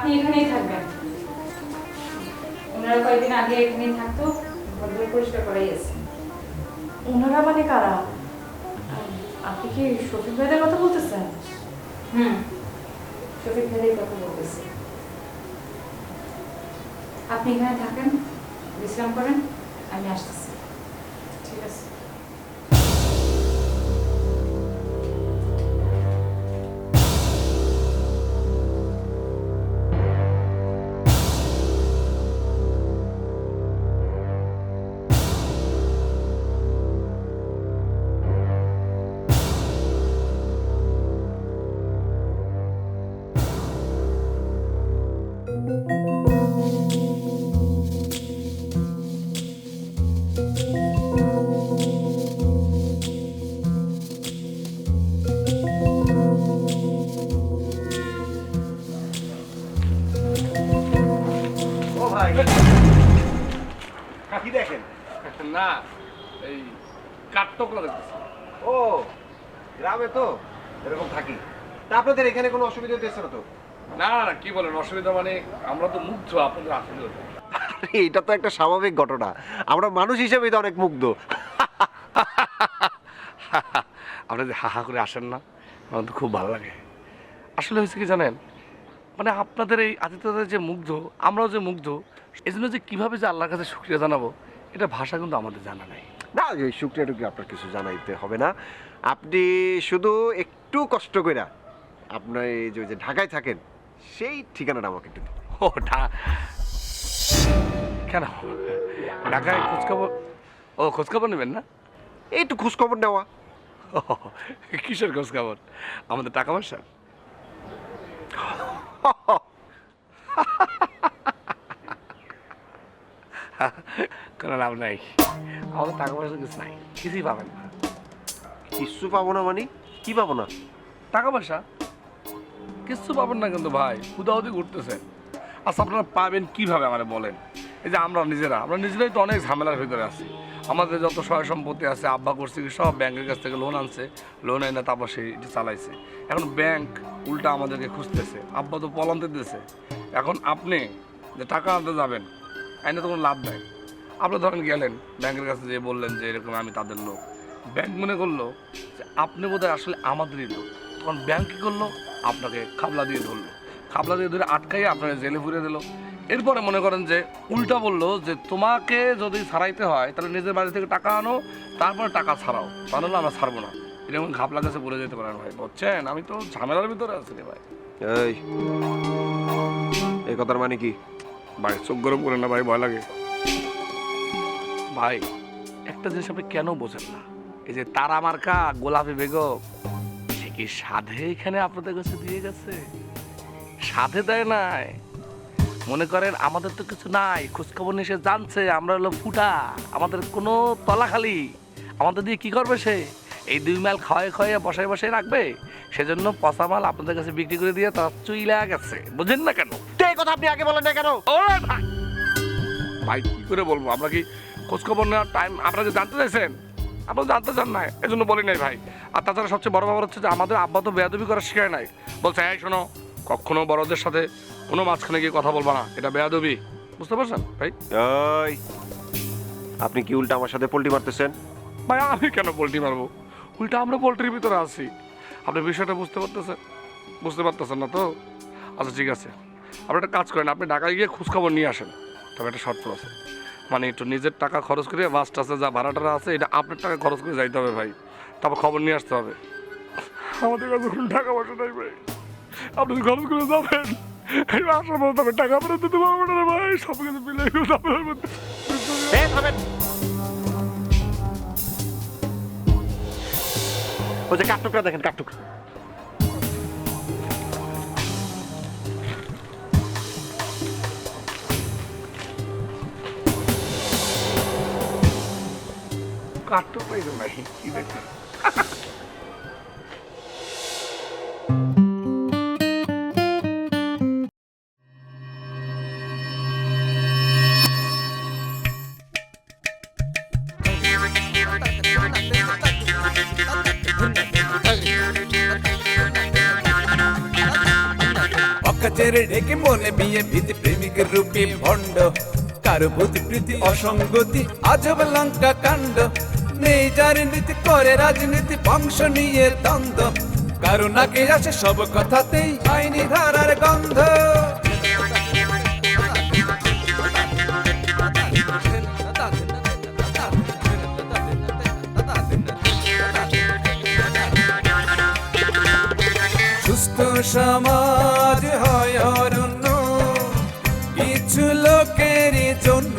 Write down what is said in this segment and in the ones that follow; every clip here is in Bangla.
আপনি এখানেই থাকবেন। ওনারা কয়েকদিন আগে এখানেই থাকতো, ঘর পরিষ্কার করাই আছে। ওনারা মানে কারা? আপনি কি শফিক ভাইদের কথা বলতেছেন? হুম, শফিক ভাইয়ের কথা বলতেছি। আপনি এখানে থাকেন, বিশ্রাম করেন, আমি আসতেছি। ঠিক আছে। ও ভাই কি দেখেন? না, এই কাঠটোকরা দেখতেছি। ও গ্রামে তো এরকম থাকি। তা আপনাদের এখানে কোনো অসুবিধা হচ্ছে না তো? না না, কি বলেন অসুবিধা? মানে আমরা তো মুগ্ধ আপনাদের আসলে। আরে এটা তো একটা স্বাভাবিক ঘটনা, আমরা মানুষ হিসেবেই তো অনেক মুগ্ধ। আপনারা যে হাহা করে আসেন না, আমার তো খুব ভালো লাগে। আসলে হয়েছে কি জানেন, মানে আপনাদের এই আতিথ্যতার যে মুগ্ধ, আমরাও যে মুগ্ধ, এই জন্য যে কীভাবে যে আল্লাহর কাছে শুকরিয়া জানাবো, এটা ভাষা কিন্তু আমাদের জানা নাই। না এই শুক্রিয়াটুকু আপনার কিছু জানাইতে হবে না। আপনি শুধু একটু কষ্ট করে আপনার এই যে ঢাকায় থাকেন সেই ঠিকানাটা আমাকে একটু দিন। ওটা কেন ঢাকায় খোঁজখবর? ও খোঁজখবর নেবেন না? এই একটু খোঁজ খবর নেওয়া। ও, কিসের খোঁজখবর? আমাদের টাকা পয়সা? কোনো লাভ নাই, আমাদের টাকা পয়সা কিছু নাই, কিছুই পাবেন না। কিচ্ছু পাবো না মানে কি পাবো না? টাকা পয়সা কিচ্ছু পাবেন না কিন্তু ভাই, হুদাহুদি ঘুরতেছে। আচ্ছা আপনারা পাবেন কিভাবে আমারে বলেন? এই যে আমরা নিজেরাই তো অনেক ঝামেলার ভিতরে আছি। আমাদের যত সয় সম্পত্তি আছে, আব্বা করছে কি সব ব্যাংকের কাছ থেকে লোন আনছে, লোন এনে তারপর সেইটা চালাইছে। এখন ব্যাংক উল্টা আমাদেরকে খুঁজতেছে, আব্বা তো পলান্তে দিয়েছে। এখন আপনি যে টাকা আনতে যাবেন, এনে তো কোনো লাভ নাই। আপনি ধরেন গেলেন ব্যাংকের কাছে যেয়ে বললেন যে এরকম আমি তাদের লোক, ব্যাংক মনে করলো যে আপনি বোধহয় আসলে আমাদেরই লোক। তখন ব্যাংক কী করলো, আপনাকে খাবলা দিয়ে ধরলো, খাবলা দিয়ে ধরে আটকাইয়ে আপনাকে জেলে ফুরিয়ে দিল। এরপরে মনে করেন যে উল্টা বললো যে তোমাকে যদি ছাড়াইতে হয় তাহলে নিজের বাড়ি থেকে টাকা আনো, তারপরে টাকা ছাড়াও, তাহলে আমরা ছাড়বো না। এরকম ঘাপলা কাছে বলে যেতে পারেন ভাই, বুঝছেন? আমি তো ঝামেলার ভিতরে আছি রে ভাই। এই এই কথার মানে কি? ভাই চোখ গরম করেন না ভাই, ভয় লাগে ভাই। একটা জিনিস আপনি কেন বোঝেন না, এই যে তারা মার্কা গোলাপি বেগম, সে কি সাধে এখানে আপনাদের কাছে দিয়ে গেছে? সাধে দেয় নাই। মনে করেন আমাদের তো কিছু নাই, খোঁজখবর নিয়ে সে জানছে আমরা হলো ফুটা, আমাদের কোনো তলা খালি। আমাদের দিয়ে কি করবে সে? এই 2 মাইল খাওয়াই খাওয়াই বসায় বসায় রাখবে। সেজন্য পচা মাল আপনাদের কাছে বিক্রি করে দিয়ে তারা চুইলা গেছে। বুঝেন না কেন? এই কথা আপনি আগে বলেন না কেন? ওরে ভাই, ভাই কি করে বলবো? আমরা কি খোঁজখবর নেওয়ার টাইম আপনারা যে জানতে চাইছেন, আপনারা জানতে চান না, এই জন্য বলি নাই ভাই। আর তাছাড়া সবচেয়ে বড় ব্যাপার হচ্ছে যে আমাদের আব্বা তো বেয়াদবি করা শেখায় নাই। বলছে এই শোনো, কখনো বড়দের সাথে কোনো মাঝখানে গিয়ে কথা বলবা না, এটা বেয়াদবি। বুঝতে পারছেন ভাই? ওই আপনি কি উল্টা আমার সাথে পল্টি মারতেছেন? ভাই আমি কেন পোল্ট্রি মারবো? উল্টা আমরা পোল্ট্রির ভিতরে আছি। আপনি বিষয়টা বুঝতে পারতেছেন না তো? আচ্ছা ঠিক আছে, আপনি একটা কাজ করেন, আপনি ঢাকায় গিয়ে খোঁজখবর নিয়ে আসেন। তবে একটা শর্ত আছে, মানে একটু নিজের টাকা খরচ করে, বাস টাসে যা ভাড়াটারা আছে এটা আপনার টাকা খরচ করে যাইতে হবে ভাই। তারপর খবর নিয়ে আসতে হবে। আমাদের কাছে কোনো টাকা পয়সা নাই ভাই, আপনি খরচ করে যাবেন, এই আসার মতো আমি টাকা ফেরত দিতে পারবো না ভাই। সব কিছু মিলে আপনার মধ্যে ওই যে কাঠটুকরা দেখেন, কাঠটুকরা। কাটতে পাই তো ভাই, কি দেখছেন? ఒక్క মনের ঢেকে মনে বিয়ে ভীতি প্রেমিকের রূপে ভণ্ড কারো ভূতি প্রীতি অসঙ্গতি আজব লঙ্কা কাণ্ড নেই যার নীতি করে রাজনীতি বংশ নিয়ে দ্বন্দ্ব কারো নাকে আসে সব কথাতেই আইনি ধারার গন্ধ সুস্থ সমাজ হয় অরণ্য কিছু লোকের জন্য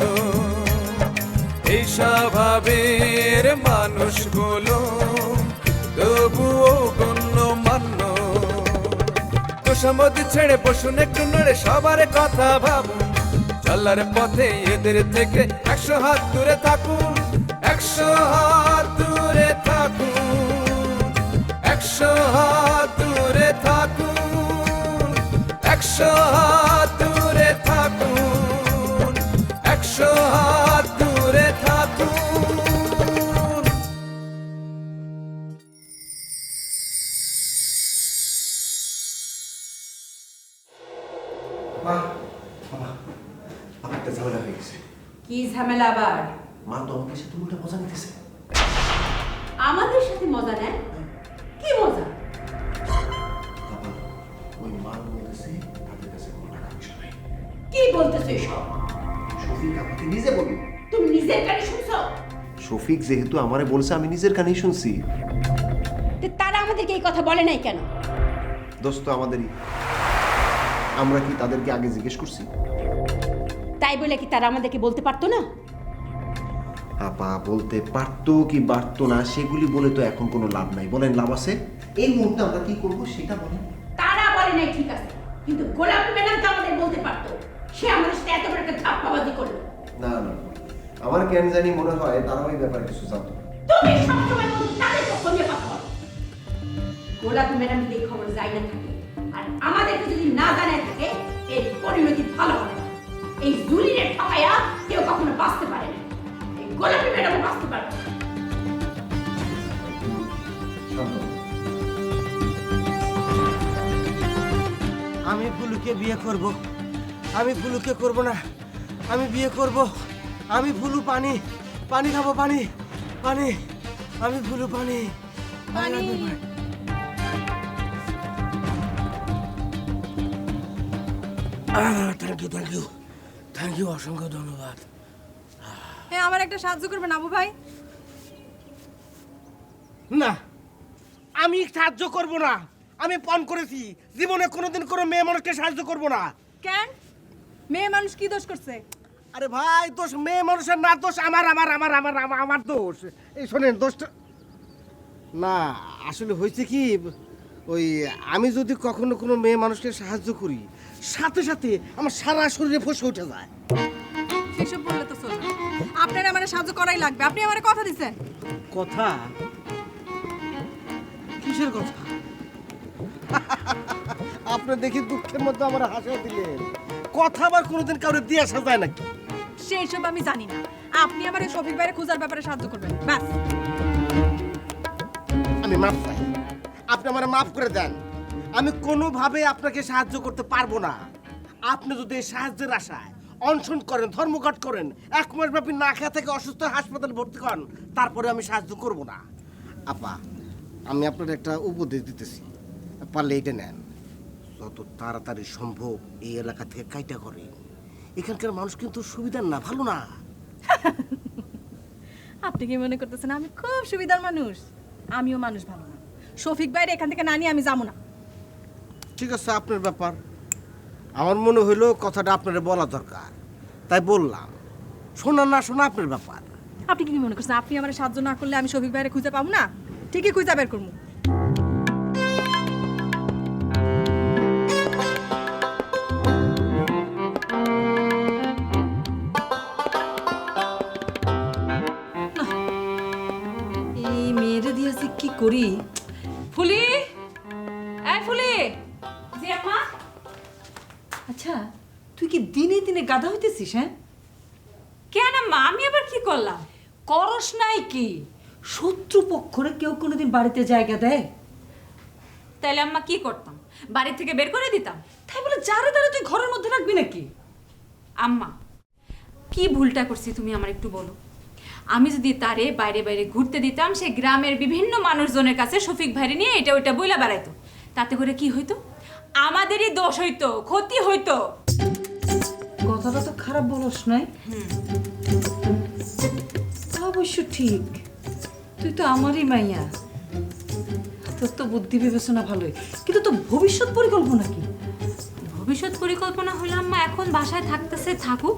এই স্বভাবের মানুষগুলো তবুও গণ্য মান্য তোষামতি ছেড়ে বসুন একটু নড়ে সবার কথা ভাবুন চলার পথে এদের থেকে 100 হাত দূরে থাকুন 100 হাত দূরে থাকুন 100 হাত দূরে থাকুন 100 হাত দূরে থাকুন 100 হাত দূরে থাকুন মা বাবা আমার একটা ঝামেলা হয়ে গেছে। কি ঝামেলা আবার? মা তো আমাদের সাথে উল্টা মজা নিতেছে। আমাদের সাথে মজা নেন? কি মজা? বাবা ওই মা বলতেছে তাদের কাছে কোনো টাকা পয়সা নাই। কি বলতেছো এসব? শফিক আমাকে নিজে বলল। তুমি নিজের কানে শুনছো? শফিক যেহেতু আমারে বলছে আমি নিজের কানেই শুনছি। তারা আমাদেরকে এই কথা বলে নাই কেন? দোস্ত আমাদেরই, আমরা কি তাদেরকে আগে জিজ্ঞেস করছি? তাই বলে কি তারা আমাদেরকে বলতে পারতো না? আপা বলতে পারতো কি পারতো না সেগুলি বলে তো এখন কোনো লাভ নাই। বলেন লাভ আছে? এই মুহূর্তে আমরা কি করব সেটা বলেন। তারা বলে নাই ঠিক আছে, কিন্তু গোলাপী ম্যাডাম তো আমাদের বলতে পারতো। সে আমাদের সাথে এত বড় একটা ধাপ্পাবাজি করলো। না না, আমার কেন জানি মনে হয় তারা ওই ব্যাপারে কিছু জানতো। তুমি সবসময় তাদের পক্ষ নিয়ে কথা বলো। গোলাপী ম্যাডাম যদি এই খবর যায় না থাকে আর আমাদেরকে যদি না জানায় থাকে এর পরিণতি ভালো হবে না। এই জুলিরে ঠকাইয়া কেউ কখনো বাঁচতে পারে না। এই গোলাপী ম্যাডামও বাঁচতে পারবে না। আমি ফুলুকে বিয়ে করব। আমি ফুলুকে করব না, আমি বিয়ে করব। আমি ফুলু পানি পানি খাবো, পানি পানি আমি ফুলু পানি পানি। Thank you thank you thank you, অসংখ্য ধন্যবাদ। হ্যাঁ, আমার একটা সাহায্য করবেন আবু ভাই? না, আমি সাহায্য করব না। আমি পণ করেছি জীবনে কোনোদিন কোনো মেয়ে মানুষকে সাহায্য করব না। কেন? মেয়ে মানুষ কি দোষ করছে? আরে ভাই, দোষ মেয়ে মানুষের না, দোষ আমার আমার আমার আমার আমার আমার দোষ। এই শোনেন, দোষটা না আসলে হয়েছে কি, ওই আমি যদি কখনো কোনো মেয়ে মানুষকে সাহায্য করি সাথে সাথে আমার সারা শরীরে ফসকে উঠে যায়। সেসব বললে তো চলবে। আপনার আমার সাহায্য করাই লাগবে। আপনি আমার কথা দিচ্ছেন। কথা? কিসের কথা? আপনি দেখি দুঃখের মধ্যে আমার হাসা দিলেন। কথা আবার কোনোদিন কাউরে দিয়ে আসা যায় নাকি? সেই সব আমি জানি না। আপনি আমার এই শফিক ভাইয়ের খোঁজার ব্যাপারে সাহায্য করবেন, ব্যাস। আমি মাফ চাই, আপনি আমার মাফ করে দেন। আমি কোনোভাবে আপনাকে সাহায্য করতে পারবো না। আপনি যদি এই সাহায্যের আশায় অনশন করেন, ধর্মঘট করেন, 1 মাস ব্যাপী না খেয়ে থেকে অসুস্থ হাসপাতালে ভর্তি করেন, তারপরে আমি সাহায্য করব না। আপা, আমি আপনার একটা উপদেশ দিতেছি, পারলে এটা নেন। যত তাড়াতাড়ি সম্ভব এই এলাকা থেকে কাইটা করে। এখানকার মানুষ কিন্তু সুবিধার না, ভালো না। আপনি কি মনে করতেছেন আমি খুব সুবিধার মানুষ? আমিও মানুষ ভালো না। শফিক ভাইয়ের এখান থেকে না নিয়ে আমি যাবো না। ঠিক আছে, আপনার ব্যাপার। আমার মনে হইলো কথাটা আপনার বলা দরকার, তাই বললাম। শোনা না শোনা আপনার ব্যাপার। আপনি কি মনে করছেন আপনি আমার সাহায্য না করলে আমি শফিক ভাইয়ের খুঁজে পাবো না? ঠিকই খুঁজে বের করবো। এই মেয়েরে দিয়েছে কি করি? ফুলি, এই ফুলি। জি আম্মা। আচ্ছা, তুই কি দিনে দিনে গাধা হইতেছিস? হ্যাঁ, কেন মা? আমি আবার কি করলাম? করস নাই কি? শত্রু পক্ষরে কেউ কোনোদিন বাড়িতে জায়গা দেয়? তাহলে আম্মা কি করতাম? বাড়ি থেকে বের করে দিতাম। তাই বলে যারে তারে তুই ঘরের মধ্যে রাখবি নাকি? আম্মা, কি ভুলটা করছি তুমি আমার একটু বলো। আমি যদি তারে বাইরে বাইরে ঘুরতে দিতাম, সে গ্রামের বিভিন্ন মানুষজনের কাছে শফিক ভাইরে নিয়ে এটা ওইটা বইলা বেড়াইতো, তাতে করে কি হইতো? আমাদেরই দোষ হইতো, ক্ষতি হইতো। কথাটা তো খারাপ বলস নাই। তা অবশ্য ঠিক, তুই তো আমারই মাইয়া, তোর তো বুদ্ধি বিবেচনা ভালোই, কিন্তু তোর ভবিষ্যৎ পরিকল্পনা কি? ভবিষ্যৎ পরিকল্পনা হলো আম্মা, এখন বাসায় থাকতেছে থাকুক,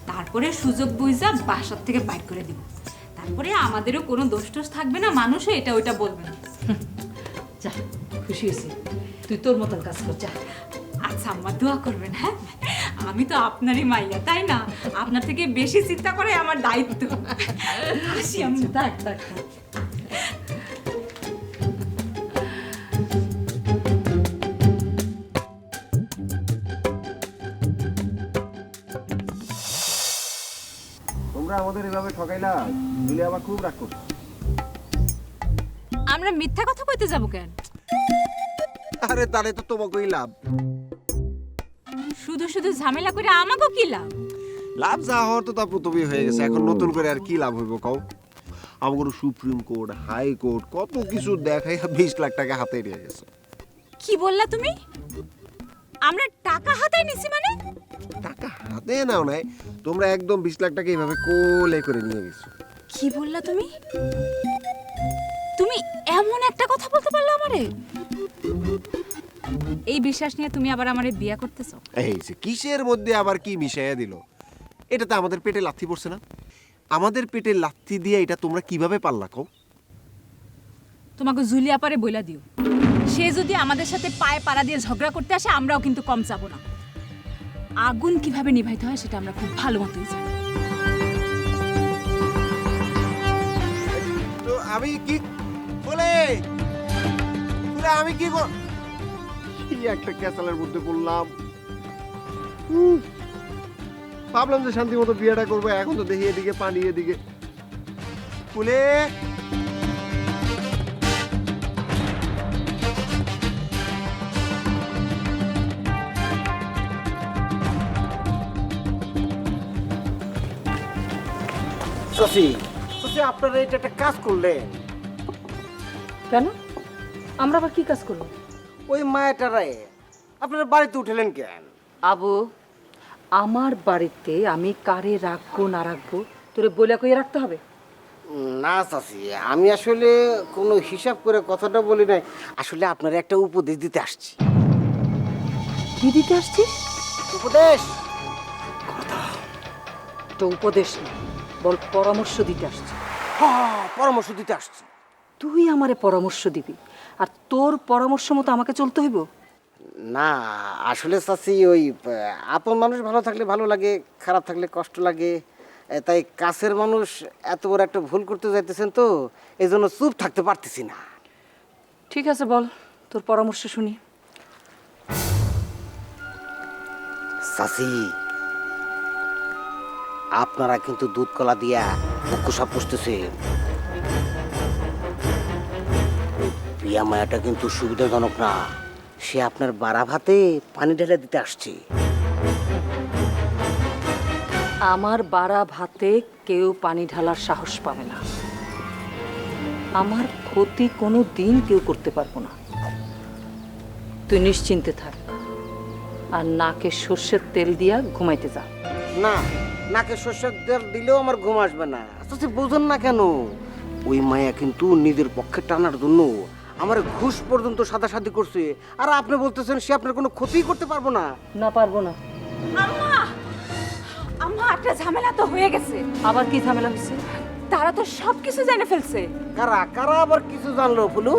তারপরে সুযোগ বুঝা বাসার থেকে বাইর করে দিব। তারপরে আমাদেরও কোনো দোষ টোষ থাকবে না, মানুষও এটা ওইটা বলবে না। যা, খুশি হয়েছি, তুই তোর মতন কাজ কর, যা। আচ্ছা আম্মা, দোয়া করবেন। হ্যাঁ, আমি তো আপনারই মাইয়া, তাই না? আপনার থেকে বেশি চিন্তা করে আমার দায়িত্ব। আসি আম্মা। থাক থাক থাক। তোমরা আমাদের এভাবে ঠকাইলা, দিলে আবার খুব রাগ করছো। আমরা মিথ্যা কথা কইতে যাব কেন? আরে তাহলে তো তোমাকেই লাভ। শুধু শুধু ঝামেলা করে আমাকেও কি লাভ? লাভ যা হওয়ার তো তা প্রথমেই হয়ে গেছে, এখন নতুন করে আর কি লাভ হইব কও? আমাদের সুপ্রিম কোর্ট, হাই কোর্ট কত কিছু দেখাই 20 লাখ টাকা হাতে নিয়ে গেছে। কি বললা তুমি? আমরা টাকা হাতায় নিছি মানে? টাকা হাতে নাও নাই, তোমরা একদম 20 লাখ টাকা এইভাবে কোলে করে নিয়ে গেছো। কি বললা তুমি? তুমি এমন একটা কথা বলতে পারলে আমারে? এই বিশ্বাস নিয়ে তুমি আবার আমারে বিয়া করতেছো? এই যে কিসের মধ্যে আবার কি মিশাইয়া দিল? এটা তো আমাদের পেটে লাথি পড়ছে না? আমাদের পেটে লাথি দিয়ে এটা তোমরা কিভাবে পারলা কও? তোমাকে জুলিয়া পারে বইলা দিও, সে যদি আমাদের সাথে পায়ে পাড়া দিয়ে ঝগড়া করতে আসে, আমরাও কিন্তু কম যাবো না। আগুন কিভাবে নিভাইতে হয় সেটা আমরা খুব ভালো মতোই জানি। তো আমি কি বলে আমি কি একটা ক্যাসালের মধ্যে পড়লাম। ভাবলাম যে শান্তি মতো বিয়েটা করবো, এখন তো দেখি এদিকে পানি, এদিকে ফুলে। শশী, শশী, আপনারা এটা একটা কাজ করলেন কেন? আমরা আবার কি কাজ করবো? ওই মায়াটারে আপনারা বাড়িতে উঠেলেন কেন? আবু, আমার বাড়িতে আমি কারে রাখবো না রাখবো তোরে বলে কইয়ে রাখতে হবে? না চাচি, আমি আসলে কোনো হিসাব করে কথাটা বলি নাই, আসলে আপনার একটা উপদেশ দিতে আসছি। কি দিতে আসছিস? উপদেশ? তো উপদেশ না, বল পরামর্শ দিতে আসছি। হ্যাঁ, পরামর্শ দিতে আসছি। তুই আমারে পরামর্শ দিবি, আর তোর পরামর্শ মতো আমাকে চলতে হইব? না আসলে চাচি, ওই আপন মানুষ ভালো থাকলে ভালো লাগে, খারাপ থাকলে কষ্ট লাগে, তাই কাছের মানুষ এত বড় একটা ভুল করতে যাইতেছেন, তো এই জন্য চুপ থাকতে পারতেছি না। ঠিক আছে, বল তোর পরামর্শ শুনি। চাচি, আপনারা কিন্তু দুধ কলা দিয়া মুখোশা পুষতেছেন। প্রিয়া মায়াটা কিন্তু সুবিধাজনক না, সে আপনার বাড়া ভাতে পানি ঢেলে দিতে আসছে। আমার বাড়া ভাতে কেউ পানি ঢালার সাহস পাবে না, আমার ক্ষতি কোনো দিন কেউ করতে পারবো না। তুই নিশ্চিন্তে থাক, আর নাকে সর্ষের তেল দিয়া ঘুমাইতে যা। না, নাকে সর্ষের তেল দিলেও আমার ঘুম আসবে না। আচ্ছা বুঝুন না কেন, ওই মায়া কিন্তু নিজের পক্ষে টানার জন্য আমার ঘুষ পর্যন্ত সাদাসাদি করছে, আর আপনি বলতেছেন সে আপনার কোনো ক্ষতি করতে পারবো না? না, পারবো না। আম্মা, আম্মা, একটা ঝামেলা তো হয়ে গেছে। আবার কি ঝামেলা হয়েছে? তারা তো সবকিছু জেনে ফেলছে। কারা কারা আবার কিছু জানলো ফুলু?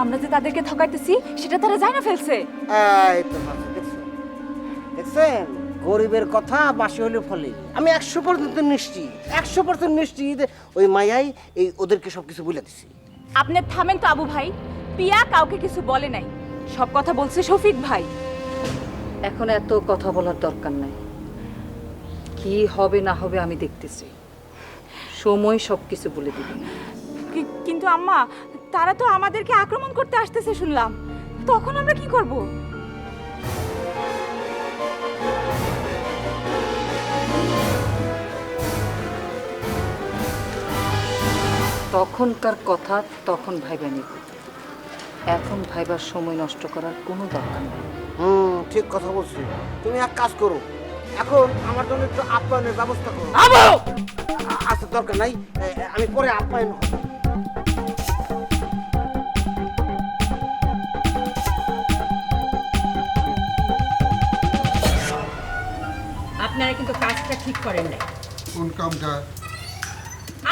আমরা যে তাদেরকে ঠকাইতেছি সেটা তারা জানা ফেলছে। এই তো দেখছেন, গরিবের কথা বাসি হলে ফলে। আমি 100% নিশ্চিত, 100% নিশ্চিত ওই মায়াই এই ওদেরকে সবকিছু বলে দিছি। আপনি থামেন তো আবু ভাই, পিয়া কাউকে কিছু বলে নাই, সব কথা বলছে শফিক ভাই। এখন এত কথা বলার দরকার নাই, কি হবে না হবে আমি দেখতেছি, সময় সবকিছু বলে দিবি। কিন্তু আম্মা, তারা তো আমাদেরকে আক্রমণ করতে আসতেছে শুনলাম। তখন আমরা কি করব? তখনকার কথা তখন ভাইবা নিব, এখন ভাইবার সময় নষ্ট করার কোনো দরকার নেই। ঠিক কথা বলছি। তুমি এক কাজ করো, এখন আমার জন্য একটু আপ্যায়নের ব্যবস্থা করো। আচ্ছা দরকার নাই, আমি পরে আপ্যায়ন হবো। আপনারা কিন্তু কাজটা ঠিক করেন নাই। কোন কামটা?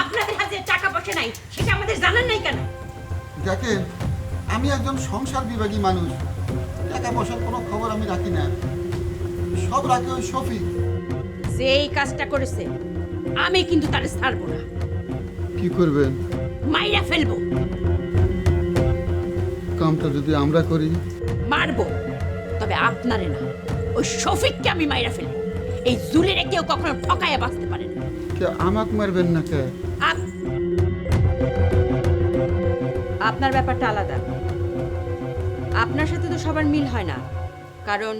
আপনাদের হাতে টাকা পয়সা নাই, সেটা আমাদের জানান নাই কেন? দেখেন, আমি একজন সংসার বিভাগী মানুষ, টাকা পয়সার কোনো খবর আমি রাখি না, সব রাখে ওই শফিক। যে এই কাজটা করেছে আমি কিন্তু তারে ছাড়বো না, কি করবেন? মাইরা ফেলবো। কামটা যদি আমরা করি? মারবো, তবে আপনারে না, ওই শফিককে আমি মাইরা ফেলবো। এই জুলিরে কেউ কখনো ঠকাইয়া বাঁচতে পারে না। কে আমাক মারবেন না কে? আপনার ব্যাপারটা আলাদা, আপনার সাথে তো সবার মিল হয় না, কারণ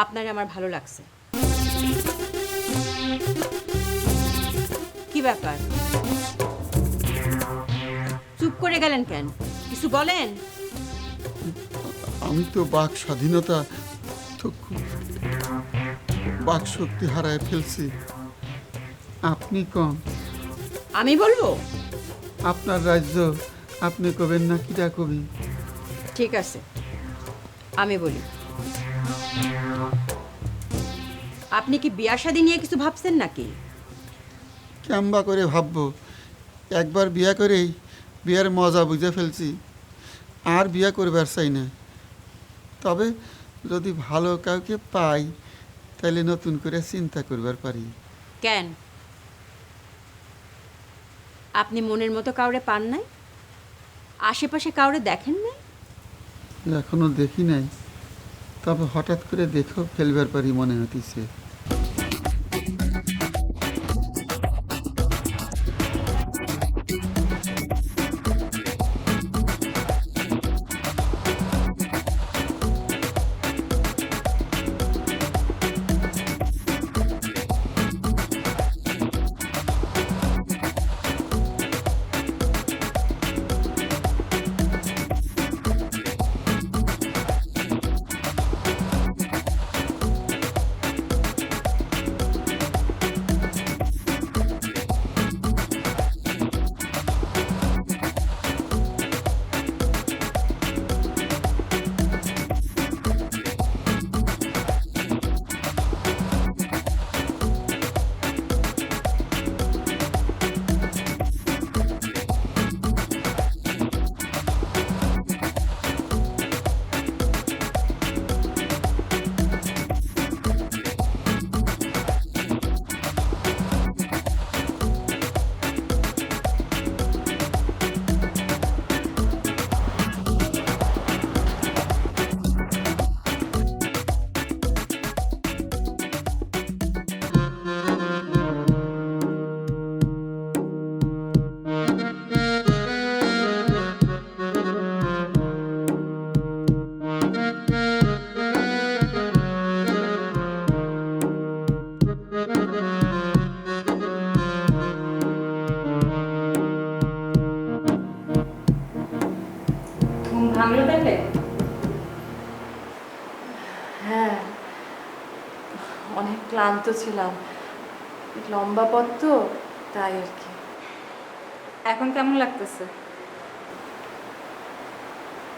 আপনারে আমার ভালো লাগছে। কি ব্যাপার, চুপ করে গেলেন কেন? কিছু বলেন। আমি তো বাক স্বাধীনতা তো বাক শক্তি হারায় ফেলছি। আপনি কম। আমি বলবো? আপনার রাজ্য, আপনি কবেন না কিটা কবি? ঠিক আছে, আমি বলি। আপনি কি বিয়া শাদী নিয়ে কিছু ভাবছেন নাকি? কেমবা করে ভাববো, একবার বিয়া করেই বিয়ার মজা বুঝে ফেলছি, আর বিয়া করবার চাই না। তবে যদি ভালো কাউকে পাই তাহলে নতুন করে চিন্তা করবার পারি। কেন, আপনি মনের মতো কাউরে পান নাই? আশেপাশে কাউরে দেখেন নাই? এখনো দেখি নাই, তবে হঠাৎ করে দেখেও ফেলবার পারি মনে হতিছে। ভাঙলো তাহলে? হ্যাঁ, অনেক ক্লান্ত ছিলাম, লম্বা পথ তো, তাই আর কি। এখন কেমন লাগতেছে?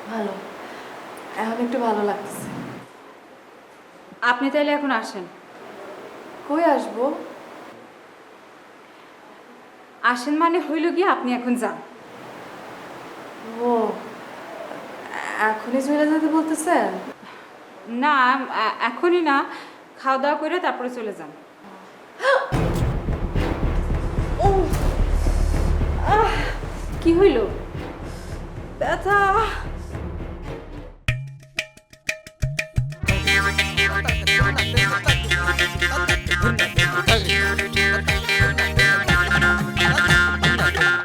ভালো, এখন একটু ভালো লাগতেছে। আপনি তাইলে এখন আসেন। কই আসবো? আসেন মানে হইল কি, আপনি এখন যান। ও, এখনই চলে যেতে বলতেছেন? না, এখনই না, খাওয়া দাওয়া করে তারপরে চলে যান। কি হইল? ব্যথা।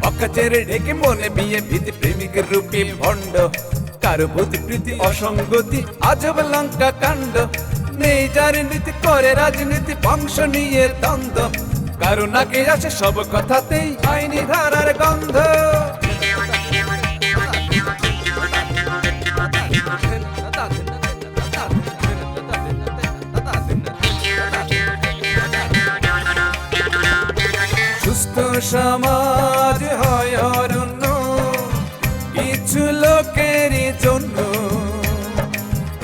পক্কা সমাজের ডেকে মনে বিয়ে ভীতি প্রেমিকের রূপে ভণ্ড কারো প্রতি প্রীতি অসঙ্গতি আজব লঙ্কা কাণ্ড নেই যার নীতি করে রাজনীতি বংশ নিয়ে দ্বন্দ্ব কারো নাকে আসে সব কথাতেই আইনি ধারার গন্ধ সুস্থ সমাজ হয় অরণ্য কিছু লোকেরই জন্য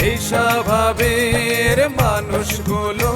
এই স্বভাবের মানুষগুলো